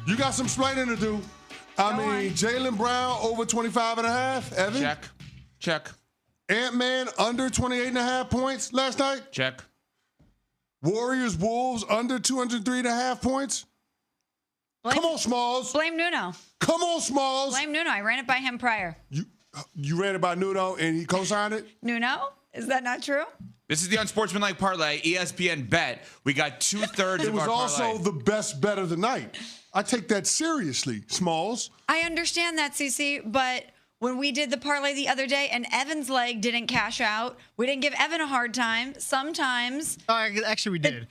You got some explaining to do. I mean, Jaylen Brown over 25.5. Evan? Check. Ant-Man under 28.5 points last night? Check. Warriors-Wolves under 203.5 points? Come on, Smalls. Blame Nuno. Come on, Smalls. Blame Nuno. I ran it by him prior. You ran it by Nuno and he co-signed it? Nuno? Is that not true? This is the Unsportsmanlike Parlay, ESPN Bet. We got 2/3 of our parlay. It was also the best bet of the night. I take that seriously, Smalls. I understand that, CC, but when we did the parlay the other day and Evan's leg didn't cash out, we didn't give Evan a hard time. Sometimes. Actually, we did.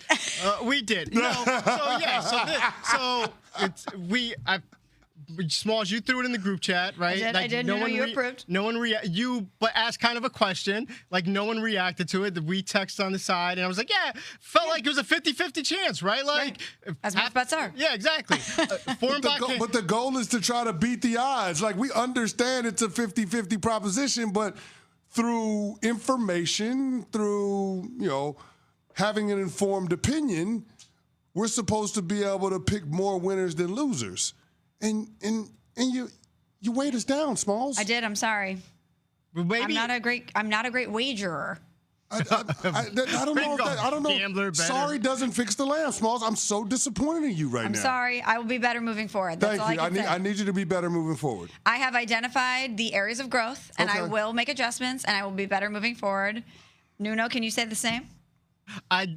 We did. No. Smalls, you threw it in the group chat, right? I did. No one you approved. No one but asked kind of a question. Like, no one reacted to it. We texted on the side, and I was like, felt like it was a 50-50 chance, right? Like, as most bets are. Yeah, exactly. But the goal is to try to beat the odds. Like, we understand it's a 50-50 proposition, but through information, through, having an informed opinion, we're supposed to be able to pick more winners than losers. And you weighed us down, Smalls. I did. I'm sorry. Maybe I'm not a great wagerer. I don't know. I don't know. Gambler better. Sorry doesn't fix the lamb, Smalls. I'm so disappointed in you right now. I'm sorry. I will be better moving forward. That's Thank you. all I can say. I need you to be better moving forward. I have identified the areas of growth, and I will make adjustments, and I will be better moving forward. Nuno, can you say the same? I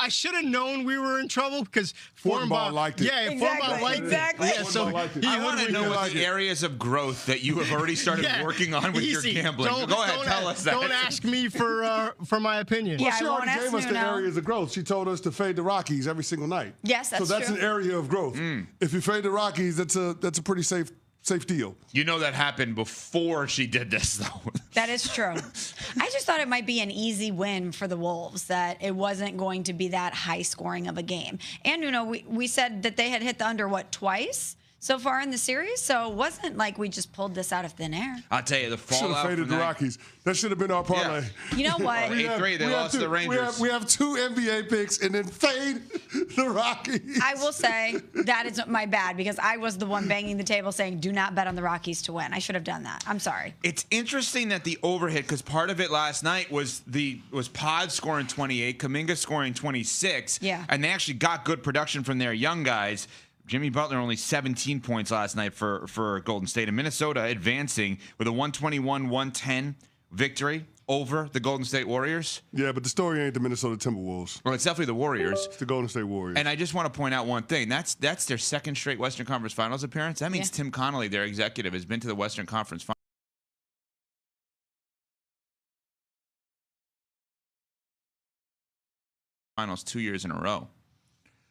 should have known we were in trouble because Fortenbaugh liked it. Yeah, Fortenbaugh liked exactly. it. Yeah, so I want to know what the areas of growth that you have already started working on with your gambling. Go ahead, tell us that. Don't ask me for my opinion. Well, she already gave us the areas of growth. She told us to fade the Rockies every single night. Yes, that's true. So that's an area of growth. If you fade the Rockies, that's a pretty safe deal. You know that happened before she did this, though. That is true. I just thought it might be an easy win for the Wolves, that it wasn't going to be that high scoring of a game. And, we said that they had hit the under, twice so far in the series? So it wasn't like we just pulled this out of thin air. I'll tell you, the fallout should have faded the Rockies. That should have been our parlay. Yeah. You know what? 8-3, they lost to the Rangers. We have 2 NBA picks and then fade the Rockies. I will say that is my bad because I was the one banging the table saying, do not bet on the Rockies to win. I should have done that. I'm sorry. It's interesting that the overhit, because part of it last night was Pod scoring 28, Kuminga scoring 26. Yeah. And they actually got good production from their young guys. Jimmy Butler only 17 points last night for Golden State. And Minnesota advancing with a 121-110 victory over the Golden State Warriors. Yeah, but the story ain't the Minnesota Timberwolves. Well, it's definitely the Warriors. It's the Golden State Warriors. And I just want to point out one thing. That's their second straight Western Conference Finals appearance. That means Tim Connolly, their executive, has been to the Western Conference Finals 2 years in a row.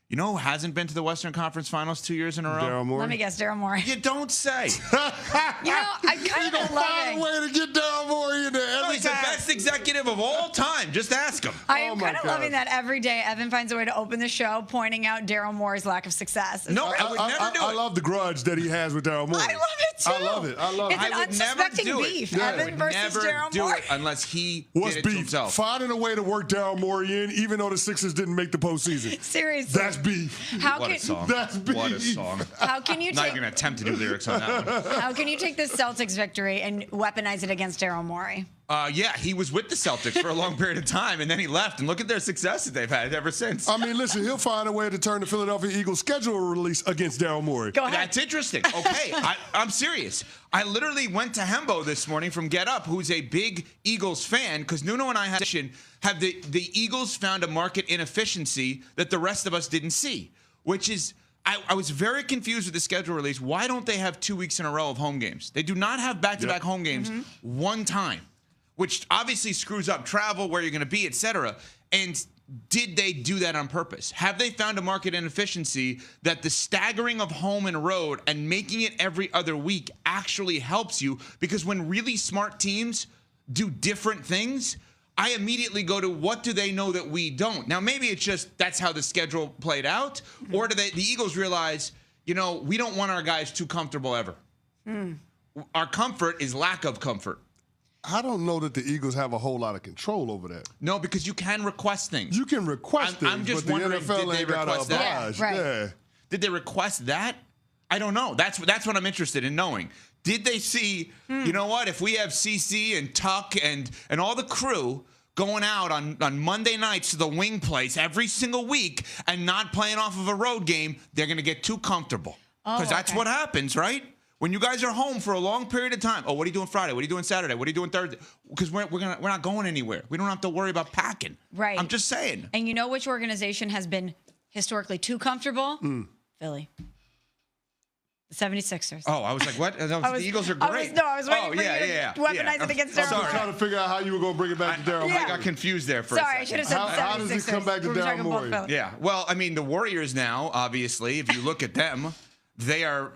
You know who hasn't been to the Western Conference Finals 2 years in a row? Daryl Morey. Let me guess, Daryl Morey. You don't say. I kind of love find a way to get Daryl Morey in there. He's the best executive of all time. Just ask him. I am kind of loving that every day Evan finds a way to open the show pointing out Daryl Morey's lack of success. No, I would never do it. I love the grudge that he has with Daryl Morey. I love it, too. I love it. It's an unsuspecting beef. Yeah. Evan versus Daryl Morey. Do it unless he What's did it to beef? himself. Finding a way to work Daryl Morey in, even though the Sixers didn't make the postseason. Seriously. That's beef. What a song. That's beef. What a song. How can you not even going to attempt to do lyrics on that one. How can you take this Celtics victory and weaponize it against Daryl Morey? Yeah, he was with the Celtics for a long period of time, and then he left. And look at their success that they've had ever since. I mean, listen, he'll find a way to turn the Philadelphia Eagles' schedule release against Daryl Morey. Go ahead. That's interesting. Okay, I'm serious. I literally went to Hembo this morning from Get Up, who's a big Eagles fan, because Nuno and I have the Eagles found a market inefficiency that the rest of us didn't see, which is I was very confused with the schedule release. Why don't they have 2 weeks in a row of home games? They do not have back-to-back home games one time, which obviously screws up travel, where you're going to be, et cetera. And did they do that on purpose? Have they found a market inefficiency that the staggering of home and road and making it every other week actually helps you? Because when really smart teams do different things, I immediately go to, what do they know that we don't? Now, maybe it's just that's how the schedule played out. Or do the Eagles realize, we don't want our guys too comfortable ever. Our comfort is lack of comfort. I don't know that the Eagles have a whole lot of control over that. No, because you can request things. You can request things, I'm just but wondering, the NFL did they ain't got to request that? oblige. Yeah, right. Yeah. Did they request that? I don't know. That's what I'm interested in knowing. Did they see, you know what, if we have CC and Tuck and all the crew going out on Monday nights to the wing place every single week and not playing off of a road game, they're going to get too comfortable. Because that's what happens, right? When you guys are home for a long period of time. Oh, what are you doing Friday? What are you doing Saturday? What are you doing Thursday? Because we're not going anywhere. We don't have to worry about packing. Right. I'm just saying. And you know which organization has been historically too comfortable? Philly. The 76ers. Oh, I was like, what? The Eagles are great. I was waiting for you to weaponize it against Daryl I was Morey. trying to figure out how you were going to bring it back to Daryl Morey. I got confused there for a second. Sorry, I should have said the 76ers. How does it come back to Daryl Morey? Yeah. Well, I mean, the Warriors now, obviously, if you look at them, they are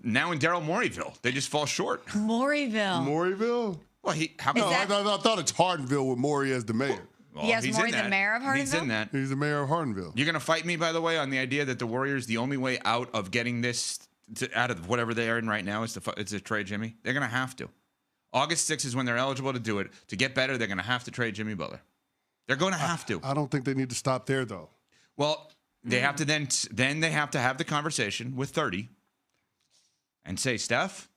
now in Daryl Moreyville. They just fall short. Moreyville? Well, I thought it's Hardenville with Morey as the mayor. Well, yes, Morey the mayor of Hardenville? He's in that. He's the mayor of Hardenville. You're going to fight me, by the way, on the idea that the Warriors, the only way out of getting this out of whatever they are in right now is to trade Jimmy? They're going to have to. August 6th is when they're eligible to do it. To get better, they're going to have to trade Jimmy Butler. They're going to have to. I don't think they need to stop there, though. Well, they have to then they have to have the conversation with 30 and say, Steph,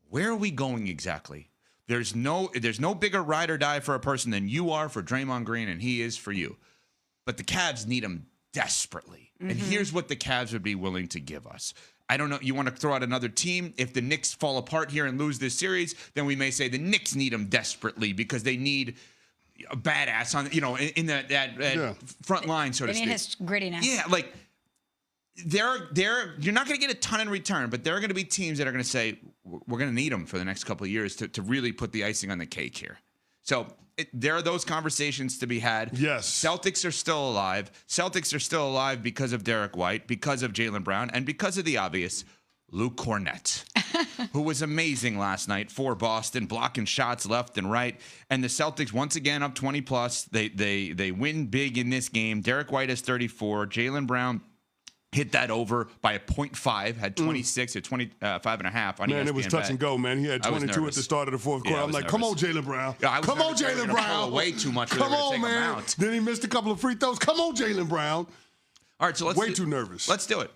where are we going exactly? There's no bigger ride or die for a person than you are for Draymond Green, and he is for you. But the Cavs need him desperately. And here's what the Cavs would be willing to give us. I don't know. You want to throw out another team? If the Knicks fall apart here and lose this series, then we may say the Knicks need him desperately because they need a badass on, in that front line, so to speak. They need his grittiness. Yeah, like you're not going to get a ton in return, but there are going to be teams that are going to say we're going to need him for the next couple of years to really put the icing on the cake here. So there are those conversations to be had. Yes. Celtics are still alive. Celtics are still alive because of Derek White, because of Jaylen Brown, and because of the obvious, Luke Cornett, who was amazing last night for Boston, blocking shots left and right. And the Celtics, once again, up 20+. They win big in this game. Derek White has 34. Jaylen Brown hit that over by a 0.5, had 26 at 25.5 on ESPN. Man, it was touch and go, man. He had 22 at the start of the fourth quarter. I'm like, come on, Jaylen Brown. Come on, Jaylen Brown. Way too much. Come on, man. Then he missed a couple of free throws. Come on, Jaylen Brown. All right, so way too nervous. Let's do it.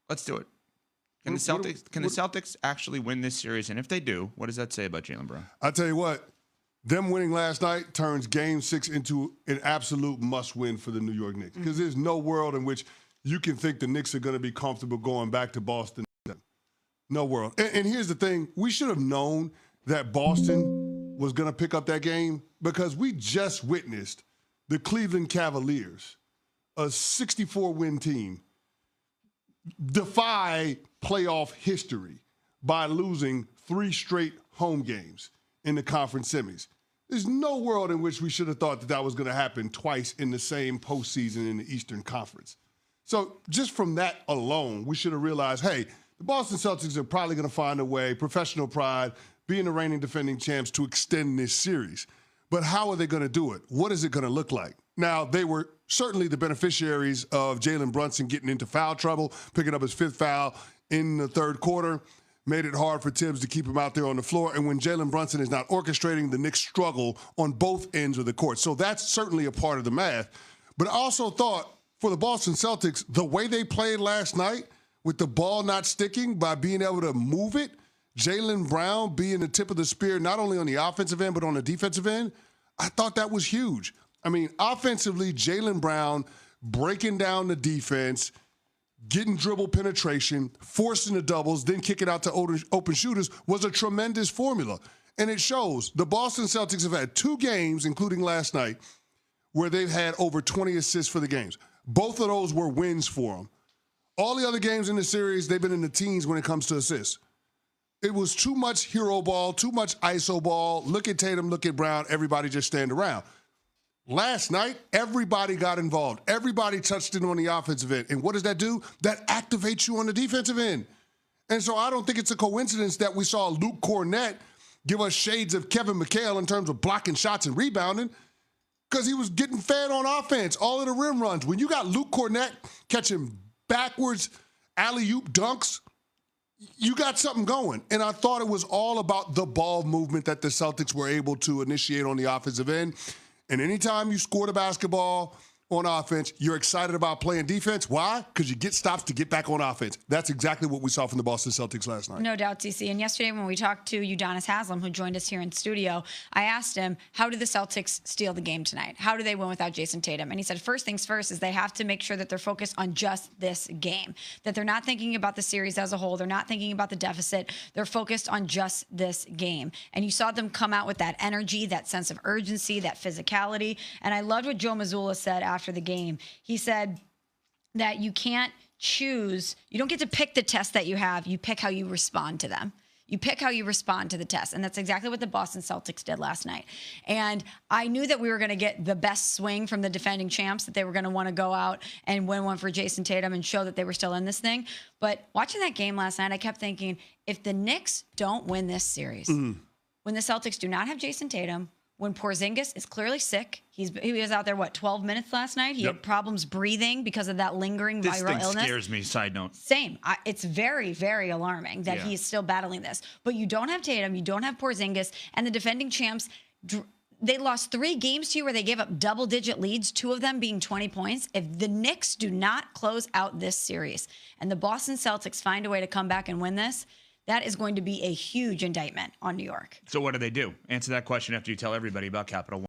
Can the Celtics actually win this series? And if they do, what does that say about Jaylen Brown? I tell you what, them winning last night turns Game 6 into an absolute must-win for the New York Knicks because there's no world in which you can think the Knicks are going to be comfortable going back to Boston. No world. And here's the thing. We should have known that Boston was going to pick up that game because we just witnessed the Cleveland Cavaliers, a 64-win team, defy playoff history by losing 3 straight home games in the conference semis. There's no world in which we should have thought that was going to happen twice in the same postseason in the Eastern Conference. So just from that alone, we should have realized, hey, the Boston Celtics are probably going to find a way, professional pride, being the reigning defending champs, to extend this series. But how are they going to do it? What is it going to look like? Now, they were certainly the beneficiaries of Jalen Brunson getting into foul trouble, picking up his 5th foul in the third quarter, made it hard for Tibbs to keep him out there on the floor. And when Jalen Brunson is not orchestrating, the Knicks struggle on both ends of the court. So that's certainly a part of the math. But I also thought, for the Boston Celtics, the way they played last night with the ball not sticking by being able to move it, Jaylen Brown being the tip of the spear, not only on the offensive end, but on the defensive end, I thought that was huge. I mean, offensively, Jaylen Brown breaking down the defense, getting dribble penetration, forcing the doubles, then kicking out to open shooters was a tremendous formula. And it shows. The Boston Celtics have had 2 games, including last night, where they've had over 20 assists for the games. Both of those were wins for them. All the other games in the series, they've been in the teens when it comes to assists. It was too much hero ball, too much ISO ball. Look at Tatum, look at Brown. Everybody just stand around. Last night, everybody got involved. Everybody touched it on the offensive end. And what does that do? That activates you on the defensive end. And so I don't think it's a coincidence that we saw Luke Cornett give us shades of Kevin McHale in terms of blocking shots and rebounding, because he was getting fed on offense, all of the rim runs. When you got Luke Cornett catching backwards alley-oop dunks, you got something going. And I thought it was all about the ball movement that the Celtics were able to initiate on the offensive end. And anytime you score the basketball on offense. You're excited about playing defense. Why? Because you get stops to get back on offense. That's exactly what we saw from the Boston Celtics last night. No doubt, CC. And yesterday when we talked to Udonis Haslem, who joined us here in studio, I asked him, how did the Celtics steal the game tonight? How do they win without Jason Tatum? And he said, first things first is they have to make sure that they're focused on just this game, that they're not thinking about the series as a whole. They're not thinking about the deficit. They're focused on just this game. And you saw them come out with that energy, that sense of urgency, that physicality. And I loved what Joe Mazzulla said after the game. He said that you can't choose, you don't get to pick the test that you have, you pick how you respond to them. You pick how you respond to the test. And that's exactly what the Boston Celtics did last night. And I knew that we were going to get the best swing from the defending champs, that they were going to want to go out and win one for Jason Tatum and show that they were still in this thing. But watching that game last night, I kept thinking, if the Knicks don't win this series, when the Celtics do not have Jason Tatum, when Porzingis is clearly sick, he was out there, 12 minutes last night? He had problems breathing because of that lingering viral illness. This thing scares me, side note. Same. It's very, very alarming that he is still battling this. But you don't have Tatum, you don't have Porzingis, and the defending champs, they lost 3 games to you where they gave up double-digit leads, 2 of them being 20 points. If the Knicks do not close out this series and the Boston Celtics find a way to come back and win this, that is going to be a huge indictment on New York. So what do they do? Answer that question after you tell everybody about Capital One.